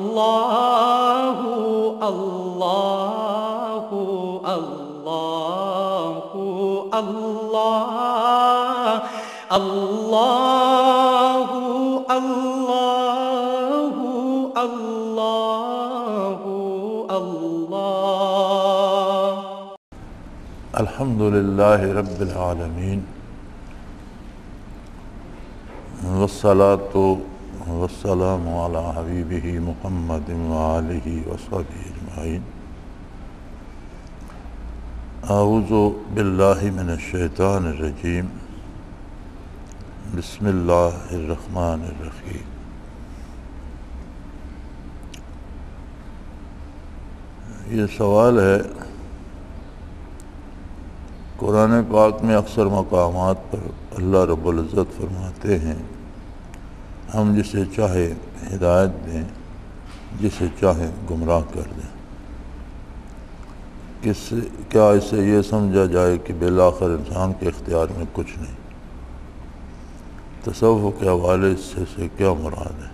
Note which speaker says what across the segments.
Speaker 1: اللہ اللہ اللہ اللہ اللہ اللہ اللہ اللہ
Speaker 2: الحمد للہ رب العالمین والصلاة والسلام علی حبیبہ محمد وآلہ وصحبہ اجمعین۔ اعوذ باللہ من الشیطان الرجیم، بسم اللہ الرحمن الرحیم۔ یہ سوال ہے، قرآن پاک میں اکثر مقامات پر اللہ رب العزت فرماتے ہیں ہم جسے چاہے ہدایت دیں، جسے چاہیں گمراہ کر دیں۔ کیا اس سے یہ سمجھا جائے کہ بالآخر انسان کے اختیار میں کچھ نہیں؟ تصوف کے حوالے سے کیا مراد ہے؟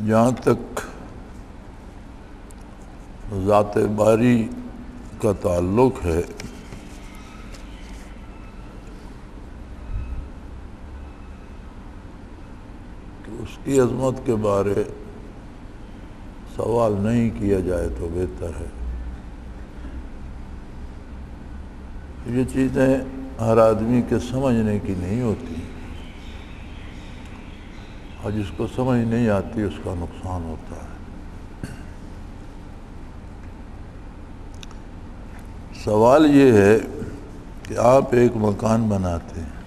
Speaker 2: جہاں تک ذات باری کا تعلق ہے، کہ اس کی عظمت کے بارے سوال نہیں کیا جائے تو بہتر ہے۔ یہ چیزیں ہر آدمی کے سمجھنے کی نہیں ہوتی، اور جس کو سمجھ نہیں آتی اس کا نقصان ہوتا ہے۔ سوال یہ ہے کہ آپ ایک مکان بناتے ہیں،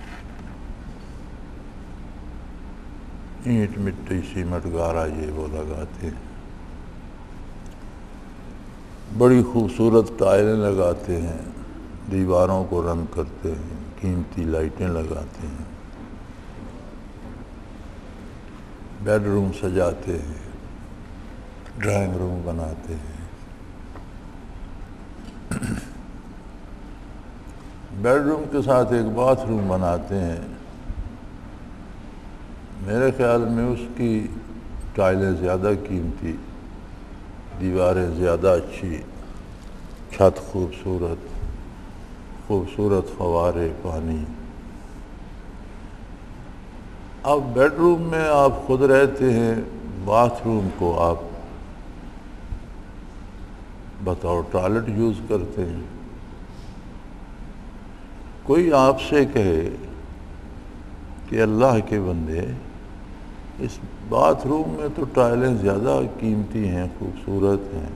Speaker 2: اینٹ مٹی سیمنٹ گارا یہ وہ لگاتے ہیں، بڑی خوبصورت ٹائلیں لگاتے ہیں، دیواروں کو رنگ کرتے ہیں، قیمتی لائٹیں لگاتے ہیں، بیڈ روم سجاتے ہیں، ڈرائنگ روم بناتے ہیں۔ بیڈ روم کے ساتھ ایک باتھ روم بناتے ہیں، میرے خیال میں اس کی ٹائلیں زیادہ قیمتی، دیواریں زیادہ اچھی، چھت خوبصورت فوارے پانی۔ اب بیڈ روم میں آپ خود رہتے ہیں، باتھ روم کو آپ بطور ٹوائلٹ یوز کرتے ہیں۔ کوئی آپ سے کہے کہ اللہ کے بندے اس باتھ روم میں تو ٹائلیں زیادہ قیمتی ہیں، خوبصورت ہیں،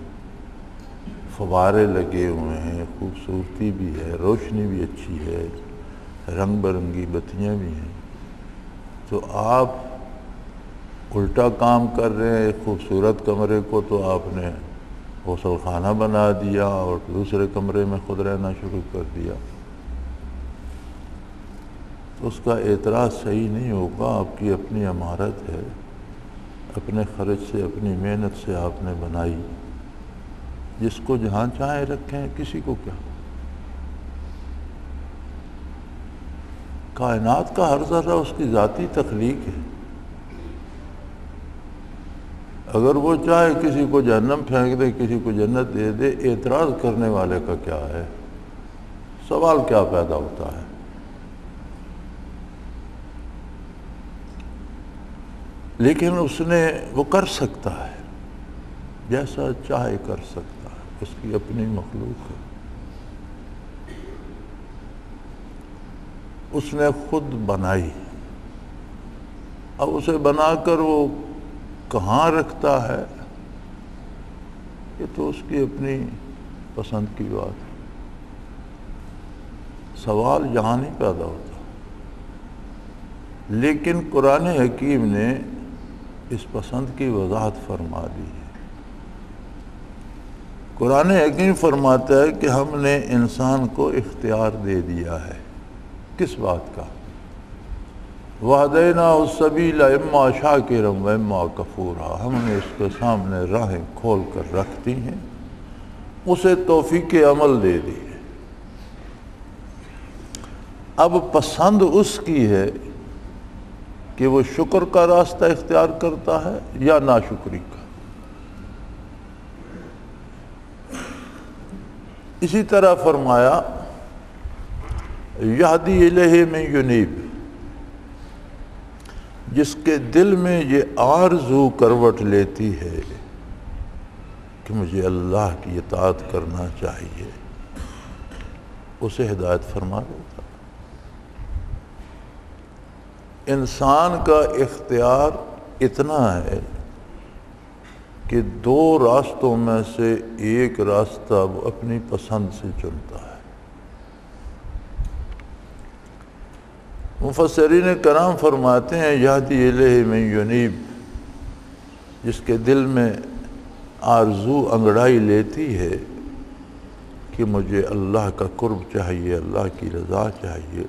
Speaker 2: فوارے لگے ہوئے ہیں، خوبصورتی بھی ہے، روشنی بھی اچھی ہے، رنگ برنگی بتیاں بھی ہیں، تو آپ الٹا کام کر رہے ہیں۔ ایک خوبصورت کمرے کو تو آپ نے غسل خانہ بنا دیا اور دوسرے کمرے میں خود رہنا شروع کر دیا، تو اس کا اعتراض صحیح نہیں ہوگا۔ آپ کی اپنی عمارت ہے، اپنے خرچ سے اپنی محنت سے آپ نے بنائی، جس کو جہاں چاہیں رکھیں، کسی کو کیا۔ کائنات کا ہر ذرہ اس کی ذاتی تخلیق ہے، اگر وہ چاہے کسی کو جہنم پھینک دے، کسی کو جنت دے دے، اعتراض کرنے والے کا کیا ہے؟ سوال کیا پیدا ہوتا ہے؟ لیکن اس نے وہ کر سکتا ہے، جیسا چاہے کر سکتا ہے، اس کی اپنی مخلوق ہے۔ اس نے خود بنائی، اب اسے بنا کر وہ کہاں رکھتا ہے یہ تو اس کی اپنی پسند کی بات ہے۔ سوال یہاں نہیں پیدا ہوتا، لیکن قرآن حکیم نے اس پسند کی وضاحت فرما دی ہے۔ قرآن حکیم فرماتا ہے کہ ہم نے انسان کو اختیار دے دیا ہے، کس بات کا؟ وَهَدَيْنَاهُ السَّبِيلَ إِمَّا شَاكِرًا وَإِمَّا كَفُورًا، ہم نے اس کے سامنے راہیں کھول کر رکھ دی ہیں، اسے توفیق عمل دے دی ہے۔ اب پسند اس کی ہے کہ وہ شکر کا راستہ اختیار کرتا ہے یا ناشکری کا۔ اسی طرح فرمایا یہدی الیہ من ینیب، جس کے دل میں یہ آرزو کروٹ لیتی ہے کہ مجھے اللہ کی اطاعت کرنا چاہیے، اسے ہدایت فرما دیتا۔ انسان کا اختیار اتنا ہے کہ دو راستوں میں سے ایک راستہ وہ اپنی پسند سے چنتا ہے۔ مفسرین کرام فرماتے ہیں یہدی الیہ من ینیب، جس کے دل میں آرزو انگڑائی لیتی ہے کہ مجھے اللہ کا قرب چاہیے، اللہ کی رضا چاہیے،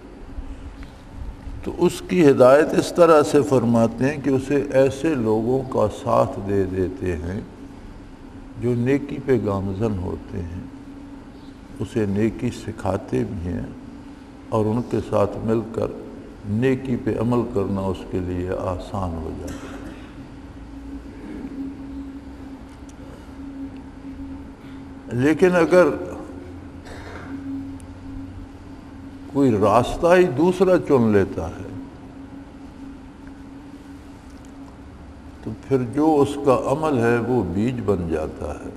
Speaker 2: تو اس کی ہدایت اس طرح سے فرماتے ہیں کہ اسے ایسے لوگوں کا ساتھ دے دیتے ہیں جو نیکی پہ گامزن ہوتے ہیں، اسے نیکی سکھاتے بھی ہیں اور ان کے ساتھ مل کر نیکی پہ عمل کرنا اس کے لیے آسان ہو جاتا ہے۔ لیکن اگر کوئی راستہ ہی دوسرا چن لیتا ہے تو پھر جو اس کا عمل ہے وہ بیج بن جاتا ہے،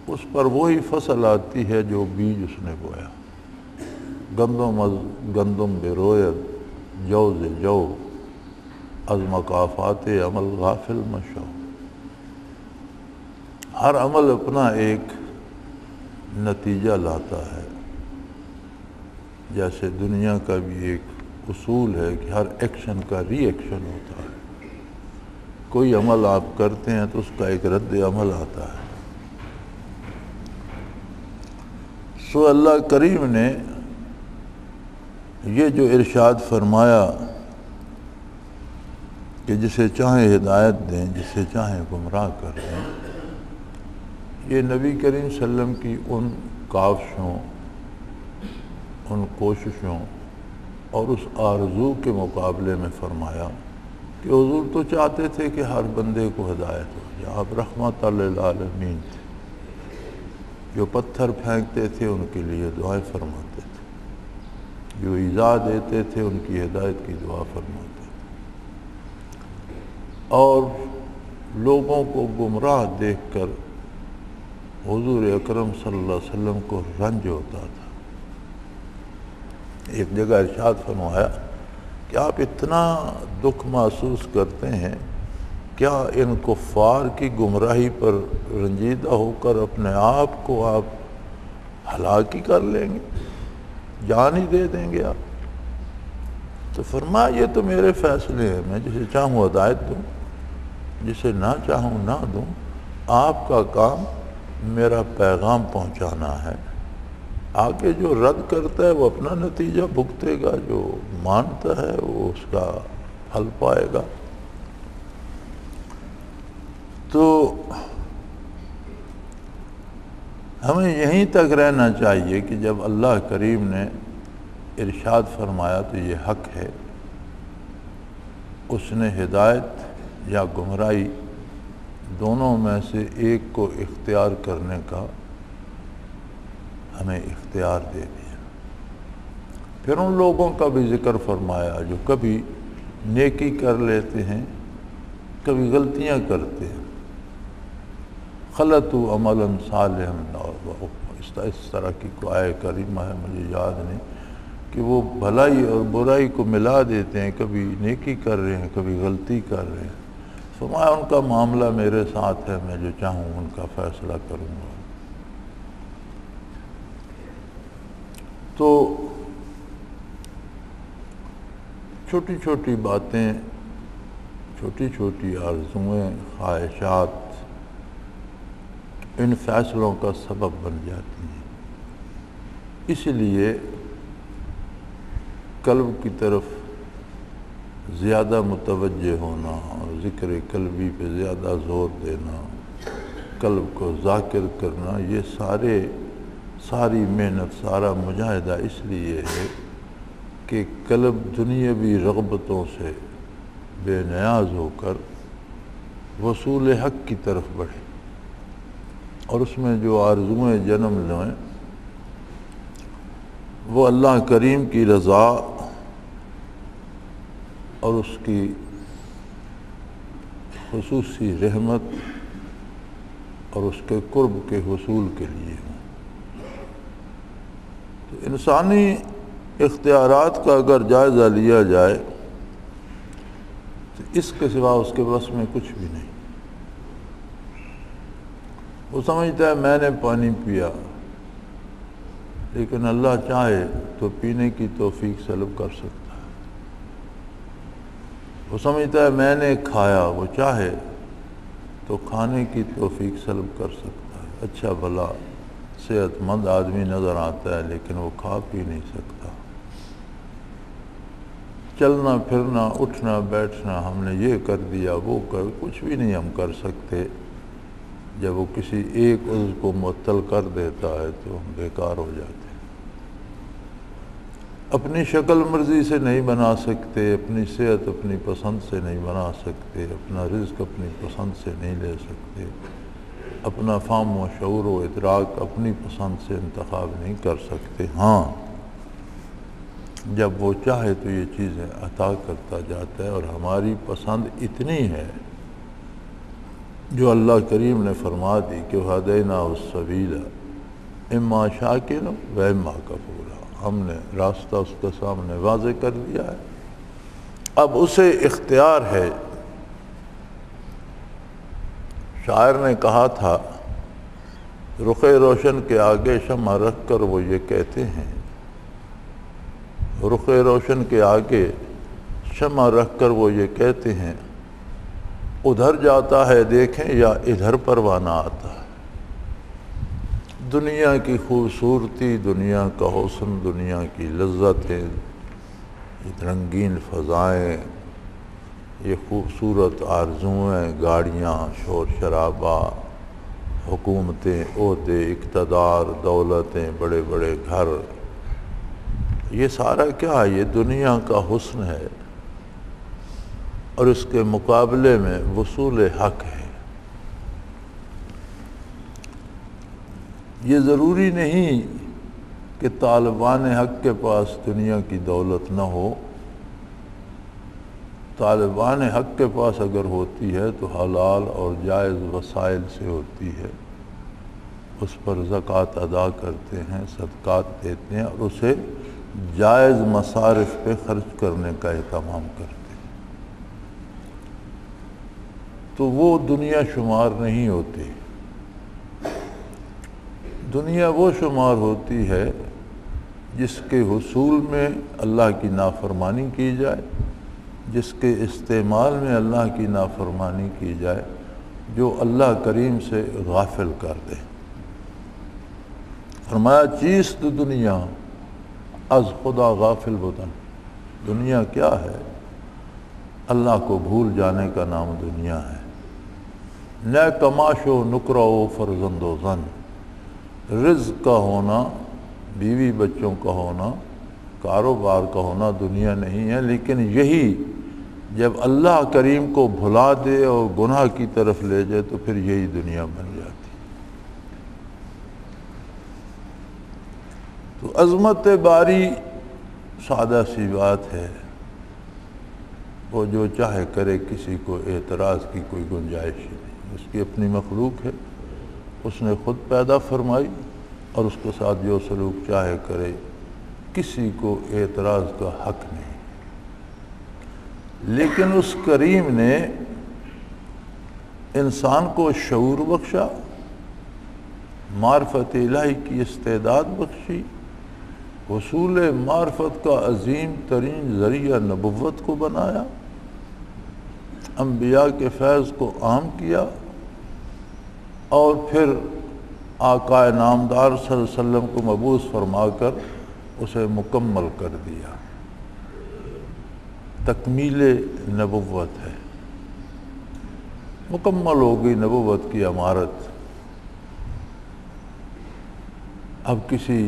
Speaker 2: اس پر وہی فصل آتی ہے جو بیج اس نے بویا۔ گندم از گندم بروید، جو ز جو، از مکافات عمل غافل مشو۔ ہر عمل اپنا ایک نتیجہ لاتا ہے، جیسے دنیا کا بھی ایک اصول ہے کہ ہر ایکشن کا ری ایکشن ہوتا ہے۔ کوئی عمل آپ کرتے ہیں تو اس کا ایک رد عمل آتا ہے۔ سو اللہ کریم نے یہ جو ارشاد فرمایا کہ جسے چاہیں ہدایت دیں، جسے چاہیں گمراہ کر دیں، یہ نبی کریم صلی اللہ علیہ وسلم کی ان کاوشوں، ان کوششوں اور اس آرزو کے مقابلے میں فرمایا کہ حضور تو چاہتے تھے کہ ہر بندے کو ہدایت ہو جائے، آپ رحمت للعالمین تھے، جو پتھر پھینکتے تھے ان کے لیے دعائیں فرماتے تھے، جو ایذا دیتے تھے ان کی ہدایت کی دعا فرماتے تھے، اور لوگوں کو گمراہ دیکھ کر حضور اکرم صلی اللہ علیہ وسلم کو رنج ہوتا تھا۔ ایک جگہ ارشاد فرمایا کہ آپ اتنا دکھ محسوس کرتے ہیں، کیا ان کفار کی گمراہی پر رنجیدہ ہو کر اپنے آپ کو آپ ہلاک ہی کر لیں گے، جان ہی دے دیں گے آپ؟ تو فرمایا یہ تو میرے فیصلے ہیں، میں جسے چاہوں ہدایت دوں، جسے نہ چاہوں نہ دوں، آپ کا کام میرا پیغام پہنچانا ہے، آگے جو رد کرتا ہے وہ اپنا نتیجہ بھگتے گا، جو مانتا ہے وہ اس کا پھل پائے گا۔ تو ہمیں یہیں تک رہنا چاہیے کہ جب اللہ کریم نے ارشاد فرمایا تو یہ حق ہے، اس نے ہدایت یا گمراہی دونوں میں سے ایک کو اختیار کرنے کا ہمیں اختیار دے دیا۔ پھر ان لوگوں کا بھی ذکر فرمایا جو کبھی نیکی کر لیتے ہیں، کبھی غلطیاں کرتے ہیں، خلطوا عملا صالحا، اس طرح کی کوئی آیہ کریمہ ہے مجھے یاد نہیں، کہ وہ بھلائی اور برائی کو ملا دیتے ہیں، کبھی نیکی کر رہے ہیں کبھی غلطی کر رہے ہیں۔ فرمایا ان کا معاملہ میرے ساتھ ہے، میں جو چاہوں ان کا فیصلہ کروں گا۔ تو چھوٹی چھوٹی باتیں چھوٹی چھوٹی آرزوئیں، خواہشات ان فیصلوں کا سبب بن جاتی ہیں۔ اس لیے قلب کی طرف زیادہ متوجہ ہونا اور ذکر قلبی پہ زیادہ زور دینا، قلب کو ذاکر کرنا، یہ ساری محنت، سارا مجاہدہ اس لیے ہے کہ قلب دنیاوی رغبتوں سے بے نیاز ہو کر وصول حق کی طرف بڑھے، اور اس میں جو آرزوئیں جنم لیں وہ اللہ کریم کی رضا اور اس کی خصوصی رحمت اور اس کے قرب کے حصول کے لیے ہوں۔ تو انسانی اختیارات کا اگر جائزہ لیا جائے تو اس کے سوا اس کے بس میں کچھ بھی نہیں۔ وہ سمجھتا ہے میں نے پانی پیا، لیکن اللہ چاہے تو پینے کی توفیق سلب کر سکتا ہے۔ وہ سمجھتا ہے میں نے کھایا، وہ چاہے تو کھانے کی توفیق سلب کر سکتا ہے۔ اچھا بھلا صحت مند آدمی نظر آتا ہے لیکن وہ کھا پی نہیں سکتا۔ چلنا پھرنا، اٹھنا بیٹھنا، ہم نے یہ کر دیا، وہ کچھ بھی نہیں ہم کر سکتے۔ جب وہ کسی ایک عضو کو معطل کر دیتا ہے تو ہم بیکار ہو جاتے ہیں۔ اپنی شکل مرضی سے نہیں بنا سکتے، اپنی صحت اپنی پسند سے نہیں بنا سکتے، اپنا رزق اپنی پسند سے نہیں لے سکتے، اپنا فہم و شعور و ادراک اپنی پسند سے انتخاب نہیں کر سکتے۔ ہاں، جب وہ چاہے تو یہ چیزیں عطا کرتا جاتا ہے، اور ہماری پسند اتنی ہے جو اللہ کریم نے فرما دی کہ وَهَدَيْنَاهُ السَّبِيلَ اِمَّا شَاكِرًا وَإِمَّا كَفُورًا، ہم نے راستہ اس کے سامنے واضح کر دیا ہے، اب اسے اختیار ہے۔ شاعر نے کہا تھا رخ روشن کے آگے شمع رکھ کر وہ یہ کہتے ہیں، رخ روشن کے آگے شمع رکھ کر وہ یہ کہتے ہیں، ادھر جاتا ہے دیکھیں یا ادھر پروانہ آتا ہے۔ دنیا کی خوبصورتی، دنیا کا حسن، دنیا کی لذتیں، یہ رنگین فضائیں، یہ خوبصورت آرزوئیں، گاڑیاں، شور شرابہ، حکومتیں، عہدے، اقتدار، دولتیں، بڑے بڑے گھر، یہ سارا کیا ہے؟ یہ دنیا کا حسن ہے، اور اس کے مقابلے میں وصول حق ہے۔ یہ ضروری نہیں کہ طالبان حق کے پاس دنیا کی دولت نہ ہو، طالبان حق کے پاس اگر ہوتی ہے تو حلال اور جائز وسائل سے ہوتی ہے، اس پر زکوٰۃ ادا کرتے ہیں، صدقات دیتے ہیں، اور اسے جائز مصارف پہ خرچ کرنے کا اہتمام کرتے ہیں، تو وہ دنیا شمار نہیں ہوتی۔ دنیا وہ شمار ہوتی ہے جس کے حصول میں اللہ کی نافرمانی کی جائے، جس کے استعمال میں اللہ کی نافرمانی کی جائے، جو اللہ کریم سے غافل کر دے۔ فرمایا چیست دنیا از خدا غافل بودن، دنیا کیا ہے؟ اللہ کو بھول جانے کا نام دنیا ہے۔ نہ کماش و نکرہ و فرزند و زن، رزق کا ہونا، بیوی بچوں کا ہونا، کاروبار کا ہونا دنیا نہیں ہے، لیکن یہی جب اللہ کریم کو بھلا دے اور گناہ کی طرف لے جائے تو پھر یہی دنیا بن جاتی۔ تو عظمت باری سادہ سی بات ہے، وہ جو چاہے کرے، کسی کو اعتراض کی کوئی گنجائش ہی نہیں۔ اس کی اپنی مخلوق ہے، اس نے خود پیدا فرمائی، اور اس کے ساتھ جو سلوک چاہے کرے، کسی کو اعتراض کا حق نہیں۔ لیکن اس کریم نے انسان کو شعور بخشا، معرفت الہی کی استعداد بخشی، حصول معرفت کا عظیم ترین ذریعہ نبوت کو بنایا، انبیاء کے فیض کو عام کیا اور پھر آقا نامدار صلی اللہ علیہ وسلم کو مبعوث فرما کر اسے مکمل کر دیا۔ تکمیل نبوت ہے، مکمل ہو گئی نبوت کی عمارت۔ اب کسی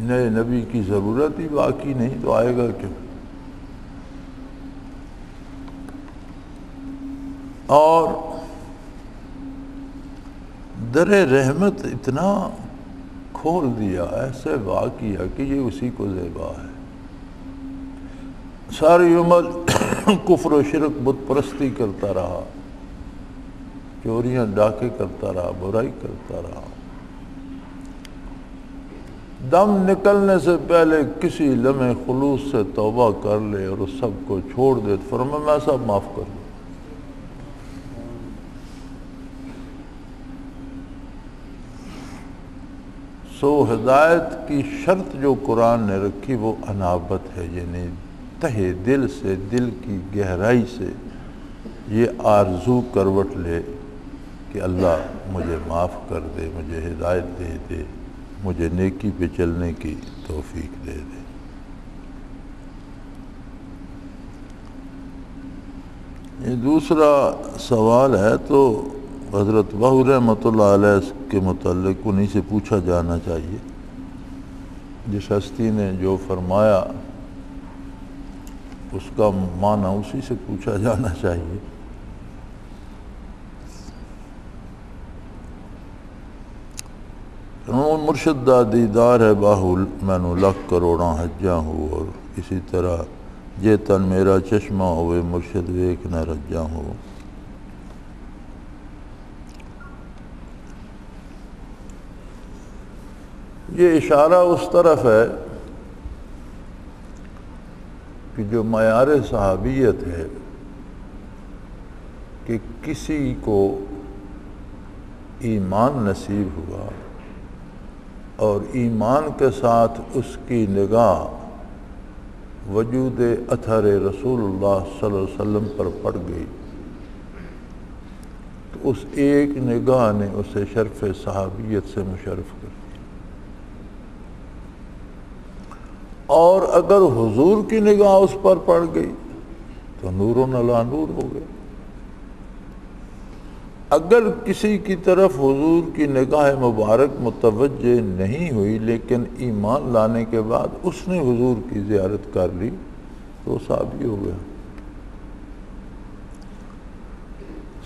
Speaker 2: نئے نبی کی ضرورت ہی باقی نہیں، تو آئے گا کیوں؟ اور در رحمت اتنا کھول دیا، ایسے واقع کیا کہ یہ اسی کو زیبا ہے۔ ساری عمر کفر و شرک بت پرستی کرتا رہا، چوریاں ڈاکے کرتا رہا، برائی کرتا رہا، دم نکلنے سے پہلے کسی لمحے خلوص سے توبہ کر لے اور اس سب کو چھوڑ دے، فرمایا میں سب معاف کر دوں۔ سو ہدایت کی شرط جو قرآن نے رکھی وہ انابت ہے، یعنی تہہ دل سے، دل کی گہرائی سے یہ آرزو کروٹ لے کہ اللہ مجھے معاف کر دے، مجھے ہدایت دے دے، مجھے نیکی پہ چلنے کی توفیق دے دے۔ یہ دوسرا سوال ہے تو حضرت بہو رحمۃ اللہ علیہ کے متعلق انہی سے پوچھا جانا چاہیے، جس ہستی نے جو فرمایا اس کا معنی اسی سے پوچھا جانا چاہیے۔ مرشد دا دیدار ہے باہل مینو لکھ کروڑاں حجاں ہو، اور اسی طرح جے تن میرا چشمہ ہوئے مرشد ویکھ نہ رجاں ہو۔ یہ اشارہ اس طرف ہے کہ جو معیار صحابیت ہے کہ کسی کو ایمان نصیب ہوا اور ایمان کے ساتھ اس کی نگاہ وجود اثر رسول اللہ صلی اللہ علیہ وسلم پر پڑ گئی، تو اس ایک نگاہ نے اسے شرف صحابیت سے مشرف کر دیا۔ اور اگر حضور کی نگاہ اس پر پڑ گئی تو نور علی نور ہو گئے۔ اگر کسی کی طرف حضور کی نگاہ مبارک متوجہ نہیں ہوئی لیکن ایمان لانے کے بعد اس نے حضور کی زیارت کر لی تو صحابی ہو گیا۔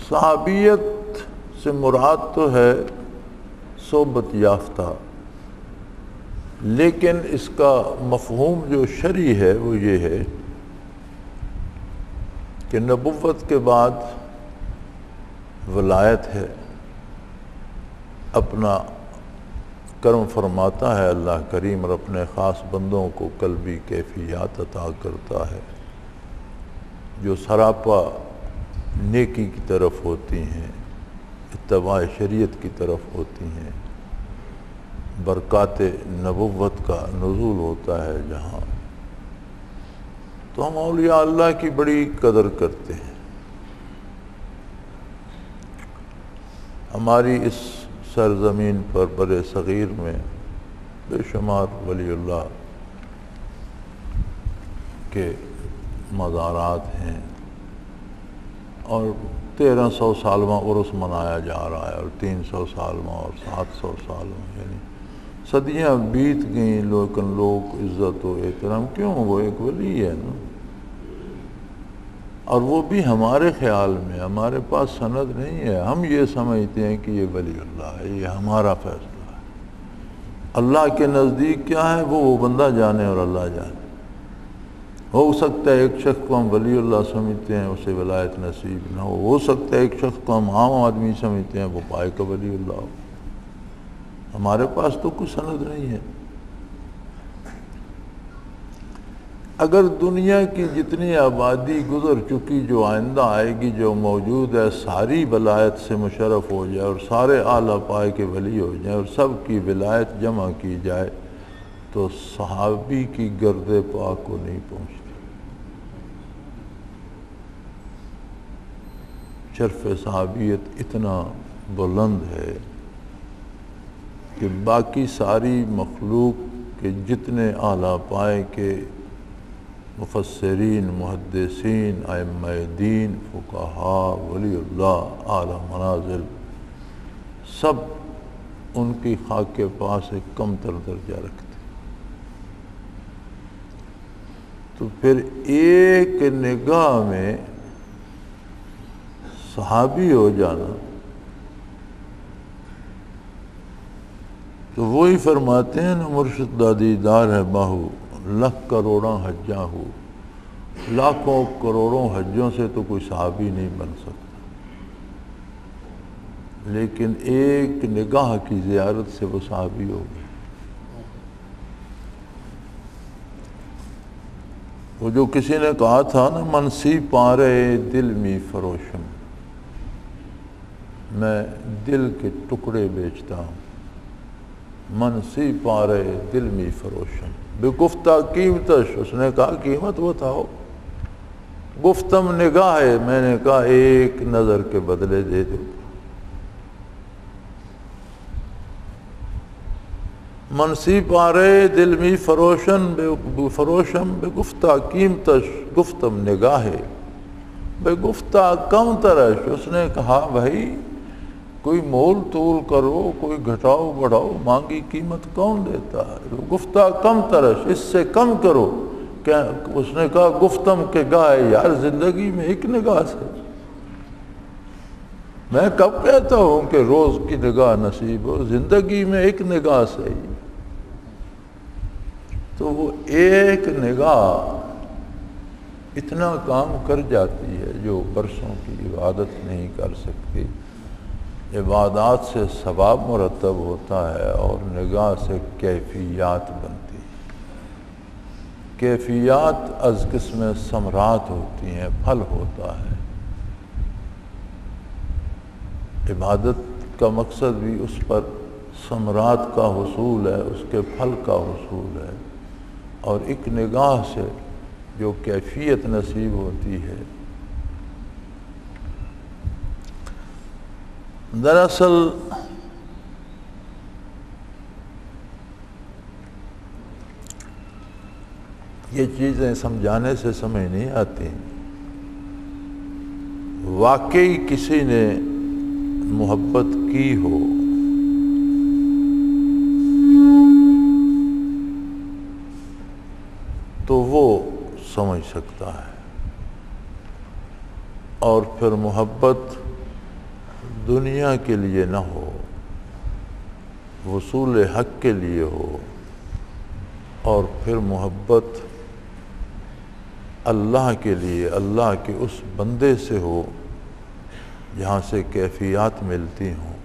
Speaker 2: صحابیت سے مراد تو ہے صحبت یافتہ، لیکن اس کا مفہوم جو شرعی ہے وہ یہ ہے کہ نبوت کے بعد ولایت ہے، اپنا کرم فرماتا ہے اللہ کریم اور اپنے خاص بندوں کو قلبی کیفیات عطا کرتا ہے جو سراپا نیکی کی طرف ہوتی ہیں، اتباع شریعت کی طرف ہوتی ہیں، برکات نبوت کا نزول ہوتا ہے جہاں، تو ہم اولیاء اللہ کی بڑی قدر کرتے ہیں۔ ہماری اس سرزمین پر برِ صغیر میں بے شمار ولی اللہ کے مزارات ہیں، اور 1300 سالواں عرس منایا جا رہا ہے، اور 300 سالواں اور 700 سالواں، یعنی صدیاں بیت گئیں، لیکن لوگ عزت و احترام کیوں؟ وہ ایک ولی ہے نا، اور وہ بھی ہمارے خیال میں، ہمارے پاس سند نہیں ہے، ہم یہ سمجھتے ہیں کہ یہ ولی اللہ ہے، یہ ہمارا فیصلہ ہے۔ اللہ کے نزدیک کیا ہے وہ بندہ جانے اور اللہ جانے۔ ہو سکتا ہے ایک شخص کو ہم ولی اللہ سمجھتے ہیں اسے ولایت نصیب نہ ہو سکتا ہے ایک شخص کو ہم عام آدمی سمجھتے ہیں وہ پائے کا ولی اللہ ہو۔ ہمارے پاس تو کچھ سند نہیں ہے۔ اگر دنیا کی جتنی آبادی گزر چکی، جو آئندہ آئے گی، جو موجود ہے، ساری ولایت سے مشرف ہو جائے اور سارے اعلیٰ پائے کے ولی ہو جائیں اور سب کی ولایت جمع کی جائے تو صحابی کی گرد پاک کو نہیں پہنچتی۔ شرف صحابیت اتنا بلند ہے کہ باقی ساری مخلوق کے جتنے اعلیٰ پائے کے مفسرین، محدثین، ائمہ دین، فقہاء، ولی اللہ، اعلیٰ منازل، سب ان کی خاک کے پاس ایک کم تر درجہ رکھتے. تو پھر ایک نگاہ میں صحابی ہو جانا، تو وہی فرماتے ہیں نا، مرشد دادی دار ہے باہو، لکھ کروڑاں حجاں ہو. لاکھوں کروڑوں حجوں سے تو کوئی صحابی نہیں بن سکتا، لیکن ایک نگاہ کی زیارت سے وہ صحابی ہو گئے. وہ جو کسی نے کہا تھا نا، منسی پارے دل می فروشم، میں دل کے ٹکڑے بیچتا ہوں. منسی پارے دل می فروشم بے گفتہ قیمتش، اس نے کہا قیمت بتاؤ. گفتم نگاہ ہے، میں نے کہا ایک نظر کے بدلے دے دو. منسی پارے دل می فروشم بے گفتہ قیمتش، گفتم نگاہ ہے بے گفتہ کم ترش. اس نے کہا بھائی کوئی مول تول کرو، کوئی گھٹاؤ بڑھاؤ، مانگی قیمت کون دیتا ہے؟ گفتہ کم ترش، اس سے کم کرو. کیا اس نے کہا گفتم کے گاہ، یار زندگی میں ایک نگاہ سے، میں کب کہتا ہوں کہ روز کی نگاہ نصیب ہو، زندگی میں ایک نگاہ سے ہی. تو وہ ایک نگاہ اتنا کام کر جاتی ہے جو برسوں کی عبادت نہیں کر سکتی. عبادات سے ثواب مرتب ہوتا ہے اور نگاہ سے کیفیات بنتی ہے. کیفیات از قسم ثمرات ہوتی ہیں، پھل ہوتا ہے. عبادت کا مقصد بھی اس پر ثمرات کا حصول ہے، اس کے پھل کا حصول ہے. اور ایک نگاہ سے جو کیفیت نصیب ہوتی ہے، دراصل یہ چیزیں سمجھانے سے سمجھ نہیں آتی. واقعی کسی نے محبت کی ہو تو وہ سمجھ سکتا ہے. اور پھر محبت دنیا کے لیے نہ ہو، وصول حق کے لیے ہو، اور پھر محبت اللہ کے لیے، اللہ کے اس بندے سے ہو جہاں سے کیفیات ملتی ہوں،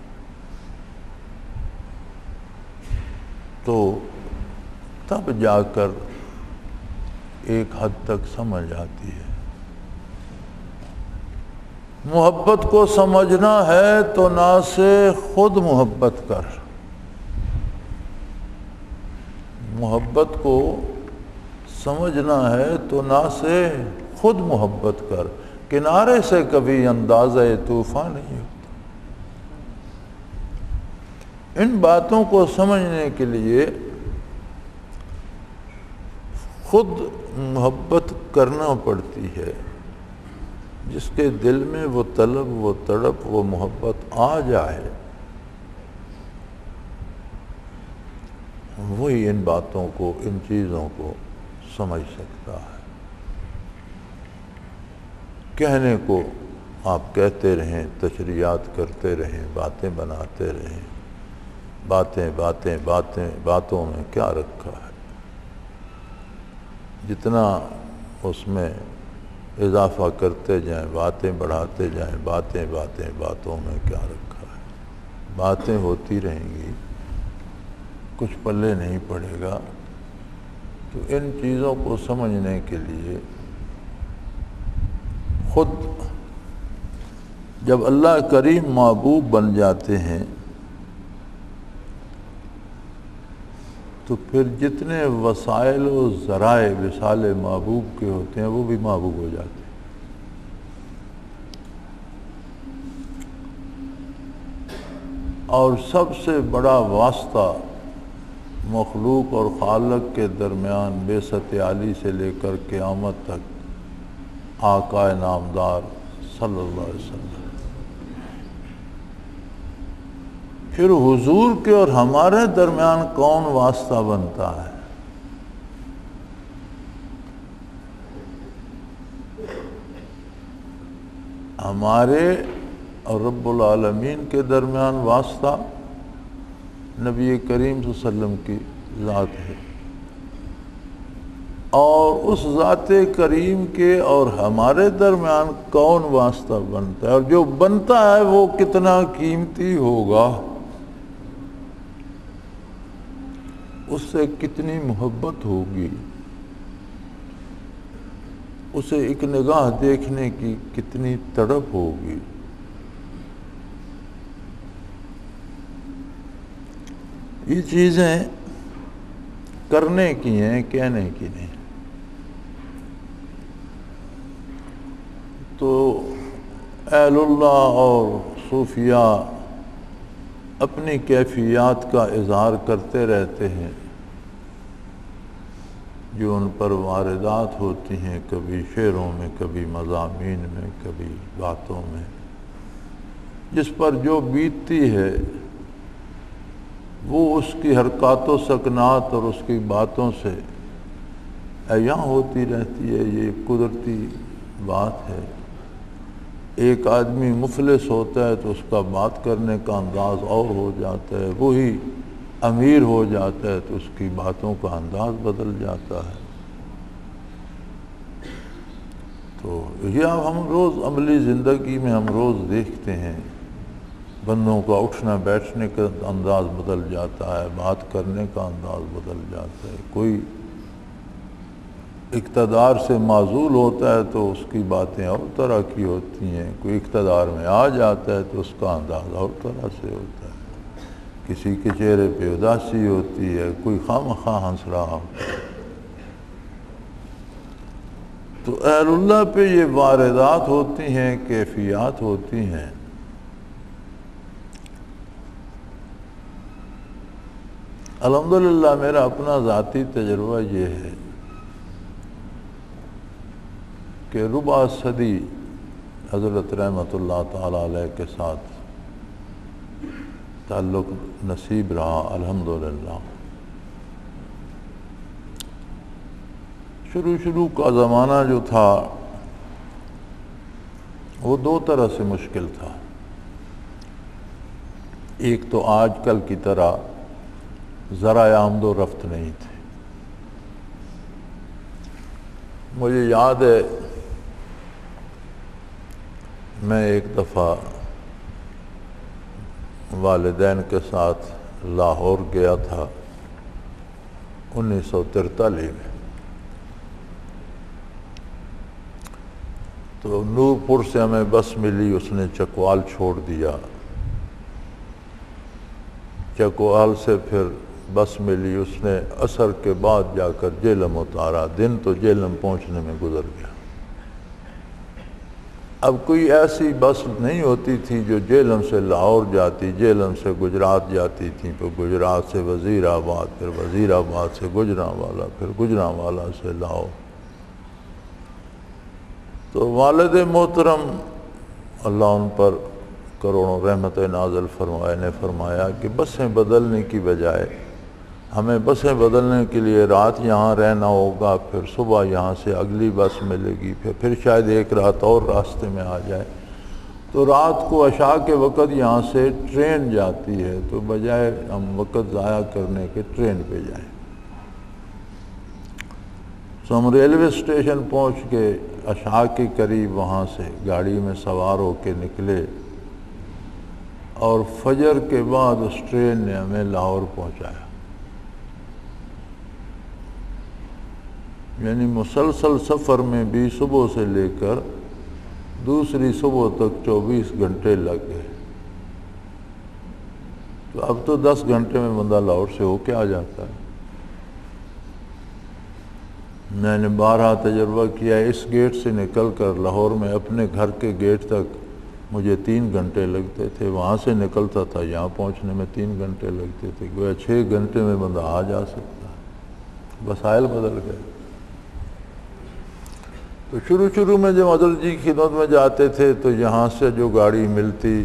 Speaker 2: تو تب جا کر ایک حد تک سمجھ آتی ہے. محبت کو سمجھنا ہے تو نہ سے خود محبت کر. محبت کو سمجھنا ہے تو نہ سے خود محبت کر. کنارے سے کبھی اندازہ طوفان نہیں ہوتا. ان باتوں کو سمجھنے کے لیے خود محبت کرنا پڑتی ہے. جس کے دل میں وہ طلب، وہ تڑپ، وہ محبت آ جائے، وہی ان باتوں کو، ان چیزوں کو سمجھ سکتا ہے. کہنے کو آپ کہتے رہیں، تشریحات کرتے رہیں، باتیں بناتے رہیں، باتیں باتیں باتیں، باتوں میں کیا رکھا ہے؟ جتنا اس میں اضافہ کرتے جائیں، باتیں بڑھاتے جائیں، باتیں باتیں، باتوں میں کیا رکھا ہے؟ باتیں ہوتی رہیں گی، کچھ پلے نہیں پڑے گا. تو ان چیزوں کو سمجھنے کے لیے خود جب اللہ کریم محبوب بن جاتے ہیں تو پھر جتنے وسائل و ذرائع وصال محبوب کے ہوتے ہیں وہ بھی محبوب ہو جاتے ہیں. اور سب سے بڑا واسطہ مخلوق اور خالق کے درمیان بعثت عالی سے لے کر قیامت تک آقا نامدار صلی اللہ علیہ وسلم. پھر حضور کے اور ہمارے درمیان کون واسطہ بنتا ہے؟ ہمارے اور رب العالمین کے درمیان واسطہ نبی کریم صلی اللہ علیہ وسلم کی ذات ہے، اور اس ذات کریم کے اور ہمارے درمیان کون واسطہ بنتا ہے، اور جو بنتا ہے وہ کتنا قیمتی ہوگا، اس سے کتنی محبت ہوگی، اسے ایک نگاہ دیکھنے کی کتنی تڑپ ہوگی. یہ چیزیں کرنے کی ہیں، کہنے کی نہیں. تو اہل اللہ اور صوفیاء اپنی کیفیات کا اظہار کرتے رہتے ہیں جو ان پر واردات ہوتی ہیں، کبھی شعروں میں، کبھی مضامین میں، کبھی باتوں میں. جس پر جو بیتتی ہے وہ اس کی حرکات و سکنات اور اس کی باتوں سے عیاں ہوتی رہتی ہے. یہ قدرتی بات ہے. ایک آدمی مفلس ہوتا ہے تو اس کا بات کرنے کا انداز اور ہو جاتا ہے، وہی امیر ہو جاتا ہے تو اس کی باتوں کا انداز بدل جاتا ہے. تو یہ ہم روز عملی زندگی میں ہم روز دیکھتے ہیں، بندوں کا اٹھنا بیٹھنے کا انداز بدل جاتا ہے، بات کرنے کا انداز بدل جاتا ہے. کوئی اقتدار سے معزول ہوتا ہے تو اس کی باتیں اور طرح کی ہوتی ہیں، کوئی اقتدار میں آ جاتا ہے تو اس کا انداز اور طرح سے ہوتا ہے. کسی کے چہرے پہ اداسی ہوتی ہے، کوئی خواہ ہنس رہا ہوتا ہے. تو اہل اللہ پہ یہ واردات ہوتی ہیں، کیفیات ہوتی ہیں. الحمدللہ میرا اپنا ذاتی تجربہ یہ ہے کہ ربع صدی حضرت رحمۃ اللہ تعالیٰ علیہ کے ساتھ تعلق نصیب رہا الحمدللہ. شروع کا زمانہ جو تھا وہ دو طرح سے مشکل تھا. ایک تو آج کل کی طرح ذرائع آمد و رفت نہیں تھے. مجھے یاد ہے میں ایک دفعہ والدین کے ساتھ لاہور گیا تھا 1943 میں. تو نورپور سے ہمیں بس ملی، اس نے چکوال چھوڑ دیا. چکوال سے پھر بس ملی، اس نے عصر کے بعد جا کر جہلم اتارا. دن تو جہلم پہنچنے میں گزر گیا. اب کوئی ایسی بس نہیں ہوتی تھی جو جہلم سے لاہور جاتی، جہلم سے گجرات جاتی تھی، پھر گجرات سے وزیر آباد، پھر وزیر آباد سے گجرانوالا، پھر گجرانوالا سے لاہور. تو والد محترم اللہ ان پر کروڑوں رحمت نازل فرمائے نے فرمایا کہ بسیں بدلنے کی بجائے ہمیں بسیں بدلنے کے لیے رات یہاں رہنا ہوگا، پھر صبح یہاں سے اگلی بس ملے گی، پھر شاید ایک رات اور راستے میں آ جائے. تو رات کو عشاء کے وقت یہاں سے ٹرین جاتی ہے، تو بجائے ہم وقت ضائع کرنے کے ٹرین پہ جائیں. تو ہم ریلوے اسٹیشن پہنچ کے عشاء کے قریب وہاں سے گاڑی میں سوار ہو کے نکلے، اور فجر کے بعد اس ٹرین نے ہمیں لاہور پہنچایا. یعنی مسلسل سفر میں بھی صبح سے لے کر دوسری صبح تک 24 گھنٹے لگ گئے. تو اب تو 10 گھنٹے میں بندہ لاہور سے ہو کے آ جاتا ہے. میں نے بارہا تجربہ کیا. اس گیٹ سے نکل کر لاہور میں اپنے گھر کے گیٹ تک مجھے 3 گھنٹے لگتے تھے، وہاں سے نکلتا تھا یہاں پہنچنے میں 3 گھنٹے لگتے تھے، گویا 6 گھنٹے میں بندہ آ جا سکتا ہے، وسائل بدل گئے۔ تو شروع میں جب عدل جی کی خدمت میں جاتے تھے تو یہاں سے جو گاڑی ملتی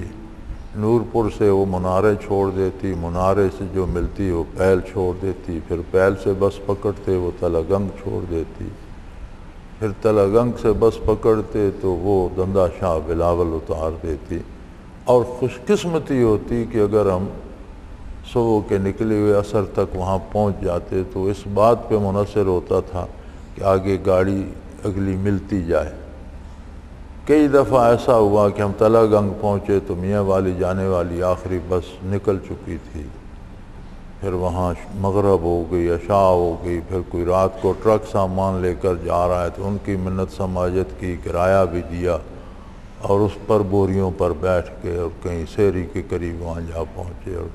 Speaker 2: نورپور سے وہ منارے چھوڑ دیتی، منارے سے جو ملتی وہ پیل چھوڑ دیتی، پھر پیل سے بس پکڑتے وہ تلہ گنگ چھوڑ دیتی، پھر تلہ گنگ سے بس پکڑتے تو وہ دندہ شاہ بلاول اتار دیتی۔ اور خوش قسمتی ہوتی کہ اگر ہم صبح کے نکلے ہوئے عصر تک وہاں پہنچ جاتے تو اس بات پہ منحصر ہوتا تھا کہ آگے گاڑی اگلی ملتی جائے۔ کئی دفعہ ایسا ہوا کہ ہم تلہ گنگ پہنچے تو میاں والی جانے والی آخری بس نکل چکی تھی، پھر وہاں مغرب ہو گئی، عشاء ہو گئی، پھر کوئی رات کو ٹرک سامان لے کر جا رہا ہے تو ان کی منت سماجت کی، کرایہ بھی دیا اور اس پر بوریوں پر بیٹھ کے اور کہیں سحری کے قریب وہاں جا پہنچے۔ اور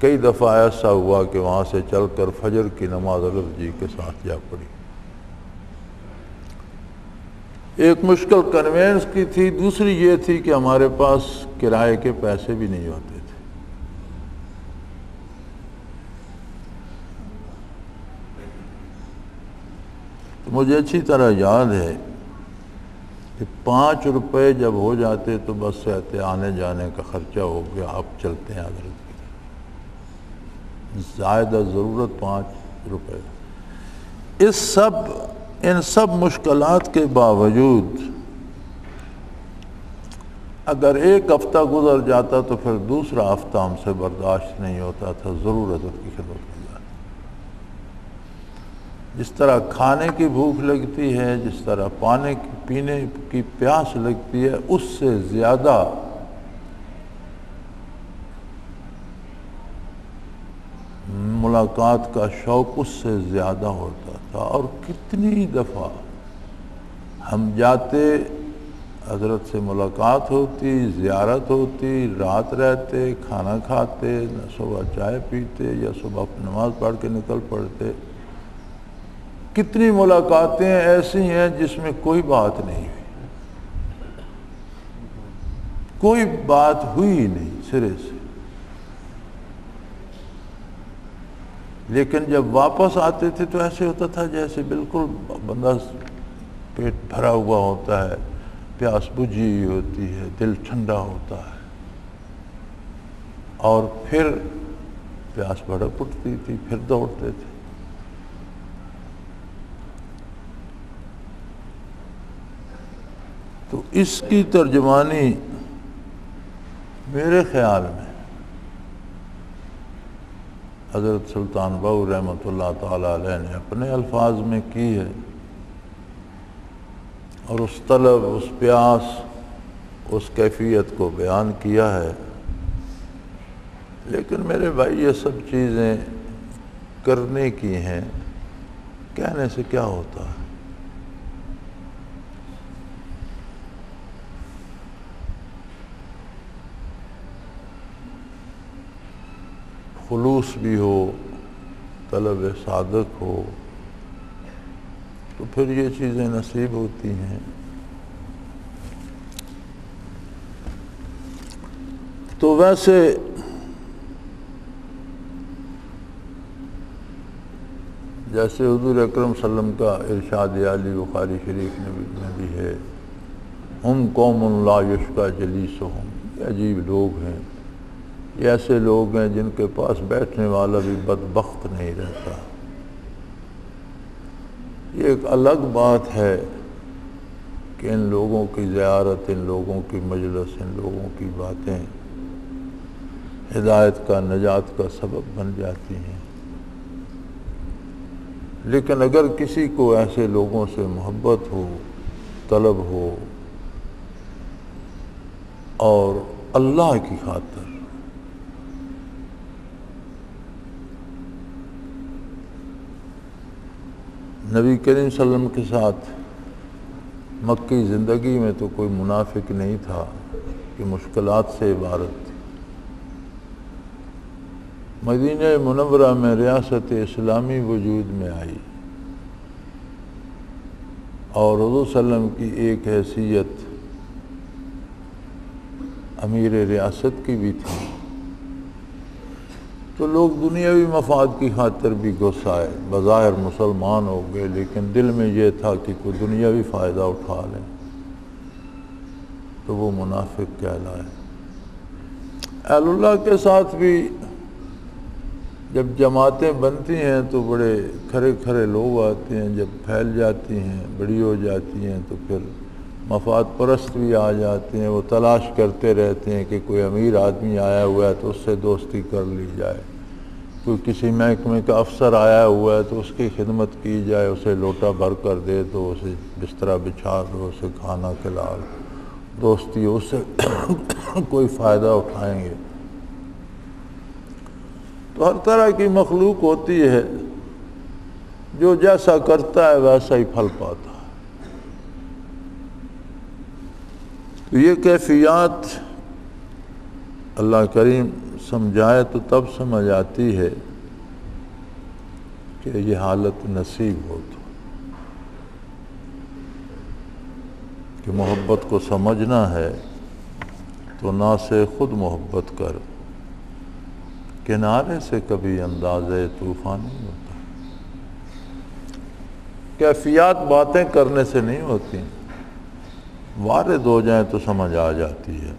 Speaker 2: کئی دفعہ ایسا ہوا کہ وہاں سے چل کر فجر کی نماز حضرت جی کے ساتھ جا پڑی۔ ایک مشکل کنوینس کی تھی، دوسری یہ تھی کہ ہمارے پاس کرائے کے پیسے بھی نہیں ہوتے تھے۔ تو مجھے اچھی طرح یاد ہے کہ 5 روپے جب ہو جاتے تو بس سے آتے آنے جانے کا خرچہ ہو گیا، اب چلتے ہیں حضرت کی طرف، زائدہ ضرورت 5 روپے۔ ان سب مشکلات کے باوجود اگر ایک ہفتہ گزر جاتا تو پھر دوسرا ہفتہ ہم سے برداشت نہیں ہوتا تھا، ضرور حضرت کی خدمت میں جاتے۔ جس طرح کھانے کی بھوک لگتی ہے، جس طرح پینے کی پیاس لگتی ہے، اس سے زیادہ ملاقات کا شوق اس سے زیادہ ہوتا تھا۔ اور کتنی دفعہ ہم جاتے، حضرت سے ملاقات ہوتی، زیارت ہوتی، رات رہتے، کھانا کھاتے، نہ صبح چائے پیتے یا صبح نماز پڑھ کے نکل پڑتے۔ کتنی ملاقاتیں ایسی ہیں جس میں کوئی بات نہیں ہوئی، کوئی بات ہوئی نہیں سرے سے، لیکن جب واپس آتے تھے تو ایسے ہوتا تھا جیسے بالکل بندہ پیٹ بھرا ہوا ہوتا ہے، پیاس بجھی ہوتی ہے، دل ٹھنڈا ہوتا ہے، اور پھر پیاس بھڑک اٹھتی تھی، پھر دوڑتے تھے۔ تو اس کی ترجمانی میرے خیال میں حضرت سلطان بہو رحمۃ اللہ تعالیٰ علیہ نے اپنے الفاظ میں کی ہے، اور اس طلب، اس پیاس، اس کیفیت کو بیان کیا ہے۔ لیکن میرے بھائی یہ سب چیزیں کرنے کی ہیں، کہنے سے کیا ہوتا ہے؟ خلوص بھی ہو، طلب صادق ہو تو پھر یہ چیزیں نصیب ہوتی ہیں۔ تو ویسے جیسے حضور اکرم صلی اللہ علیہ وسلم کا ارشاد عالی بخاری شریف میں بھی ہے، ہم قوم لا یشقی جلیسہم، یہ عجیب لوگ ہیں، یہ ایسے لوگ ہیں جن کے پاس بیٹھنے والا بھی بدبخت نہیں رہتا۔ یہ ایک الگ بات ہے کہ ان لوگوں کی زیارت، ان لوگوں کی مجلس، ان لوگوں کی باتیں ہدایت کا، نجات کا سبب بن جاتی ہیں۔ لیکن اگر کسی کو ایسے لوگوں سے محبت ہو، طلب ہو، اور اللہ کی خاطر نبی کریم صلی اللہ علیہ وسلم کے ساتھ مکی زندگی میں تو کوئی منافق نہیں تھا کہ مشکلات سے عبارت تھی۔ مدینہ منورہ میں ریاست اسلامی وجود میں آئی اور حضور صلی اللہ علیہ وسلم کی ایک حیثیت امیر ریاست کی بھی تھی، تو لوگ دنیاوی مفاد کی خاطر بھی گھس آئے، بظاہر مسلمان ہو گئے لیکن دل میں یہ تھا کہ کوئی دنیاوی فائدہ اٹھا لیں، تو وہ منافق کہلائے۔ اہل اللہ کے ساتھ بھی جب جماعتیں بنتی ہیں تو بڑے کھرے کھرے لوگ آتے ہیں، جب پھیل جاتی ہیں، بڑی ہو جاتی ہیں، تو پھر مفاد پرست بھی آ جاتے ہیں، وہ تلاش کرتے رہتے ہیں کہ کوئی امیر آدمی آیا ہوا ہے تو اس سے دوستی کر لی جائے، کوئی کسی محکمے کا افسر آیا ہوا ہے تو اس کی خدمت کی جائے، اسے لوٹا بھر کر دے تو اسے بستر بچھا دو، اسے کھانا کھلا دو، دوستی اس سے کوئی فائدہ اٹھائیں گے۔ تو ہر طرح کی مخلوق ہوتی ہے، جو جیسا کرتا ہے ویسا ہی پھل پاتا ہے۔ تو یہ کیفیات اللہ کریم سمجھائے تو تب سمجھ آتی ہے کہ یہ حالت نصیب ہو تو، کہ محبت کو سمجھنا ہے تو نہ سے خود محبت کر، کنارے سے کبھی اندازے طوفان نہیں ہوتا۔ کیفیات باتیں کرنے سے نہیں ہوتی، وارد ہو جائیں تو سمجھ آ جاتی ہے۔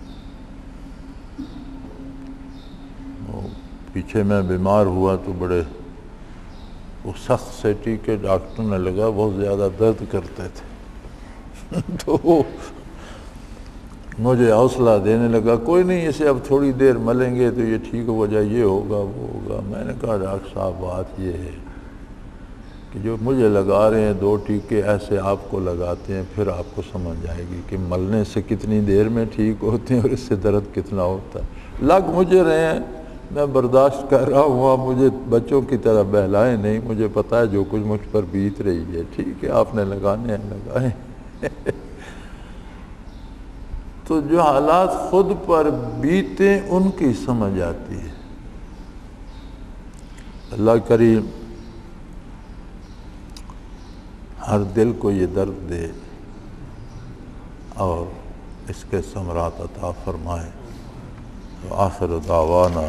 Speaker 2: پیچھے میں بیمار ہوا تو بڑے وہ سخت سے ٹیکے ڈاکٹر نے لگا، بہت زیادہ درد کرتے تھے تو وہ مجھے حوصلہ دینے لگا، کوئی نہیں اسے اب تھوڑی دیر ملیں گے تو یہ ٹھیک ہو جائے، یہ ہوگا وہ ہوگا۔ میں نے کہا ڈاکٹر صاحب بات یہ ہے کہ جو مجھے لگا رہے ہیں 2 ٹیکے ایسے آپ کو لگاتے ہیں، پھر آپ کو سمجھ آئے گی کہ ملنے سے کتنی دیر میں ٹھیک ہوتے ہیں اور اس سے درد کتنا ہوتا ہے۔ لگ مجھے رہے ہیں، میں برداشت کر رہا ہوں، آپ مجھے بچوں کی طرح بہلائیں نہیں، مجھے پتہ ہے جو کچھ مجھ پر بیت رہی ہے، ٹھیک ہے آپ نے لگانے ہیں لگائیں۔ تو جو حالات خود پر بیتیں ان کی سمجھ آتی ہے۔ اللہ کریم ہر دل کو یہ درد دے اور اس کے ثمرات عطا فرمائے۔ آخر دعوانا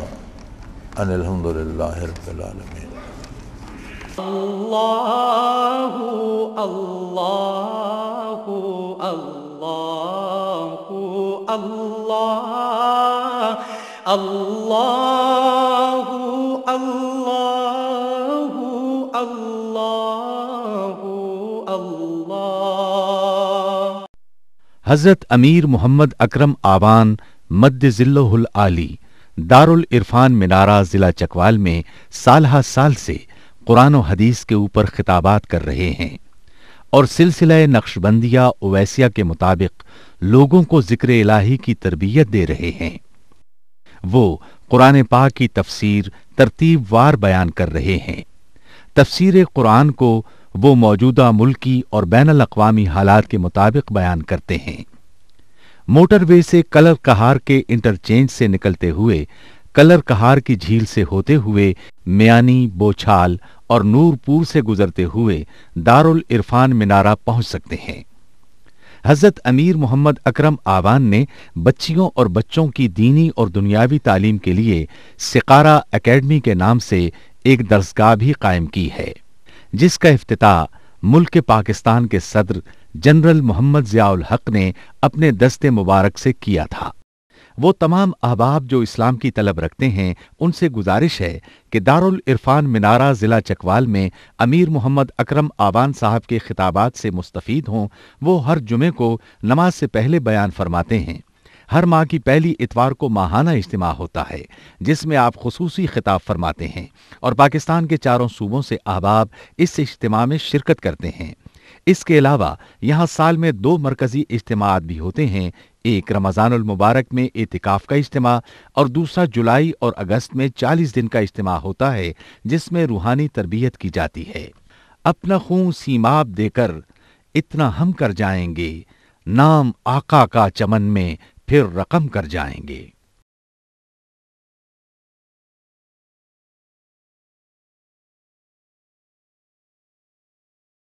Speaker 2: ان الحمدللہ رب العالمین۔
Speaker 1: اللہ اللہ اللہ اللہ اللہ اللہ اللہ اللہ۔
Speaker 3: حضرت امیر محمد اکرم آبان مد ظلہ العالی دارالعرفان منارہ ضلع چکوال میں سالہ سال سے قرآن و حدیث کے اوپر خطابات کر رہے ہیں اور سلسلہ نقشبندیہ اویسیہ کے مطابق لوگوں کو ذکر الہی کی تربیت دے رہے ہیں۔ وہ قرآن پاک کی تفسیر ترتیب وار بیان کر رہے ہیں۔ تفسیر قرآن کو وہ موجودہ ملکی اور بین الاقوامی حالات کے مطابق بیان کرتے ہیں۔ موٹر وے سے کلر کہار کے انٹرچینج سے نکلتے ہوئے کلر کہار کی جھیل سے ہوتے ہوئے میانی، بوچھال اور نور پور سے گزرتے ہوئے دارالعرفان منارہ پہنچ سکتے ہیں۔ حضرت امیر محمد اکرم آبان نے بچیوں اور بچوں کی دینی اور دنیاوی تعلیم کے لیے سقارہ اکیڈمی کے نام سے ایک درسگاہ بھی قائم کی ہے، جس کا افتتاح ملک پاکستان کے صدر جنرل محمد ضیاء الحق نے اپنے دست مبارک سے کیا تھا۔ وہ تمام احباب جو اسلام کی طلب رکھتے ہیں ان سے گزارش ہے کہ دارالعرفان منارہ ضلع چکوال میں امیر محمد اکرم آبان صاحب کے خطابات سے مستفید ہوں۔ وہ ہر جمعے کو نماز سے پہلے بیان فرماتے ہیں۔ ہر ماہ کی پہلی اتوار کو ماہانہ اجتماع ہوتا ہے جس میں آپ خصوصی خطاب فرماتے ہیں اور پاکستان کے چاروں صوبوں سے احباب اس اجتماع میں شرکت کرتے ہیں۔ اس کے علاوہ یہاں سال میں 2 مرکزی اجتماعات بھی ہوتے ہیں، ایک رمضان المبارک میں اعتکاف کا اجتماع اور دوسرا جولائی اور اگست میں 40 دن کا اجتماع ہوتا ہے جس میں روحانی تربیت کی جاتی ہے۔ اپنا خون سیماب دے کر اتنا ہم کر جائیں گے، نام آقا کا چمن میں پھر رقم کر جائیں گے۔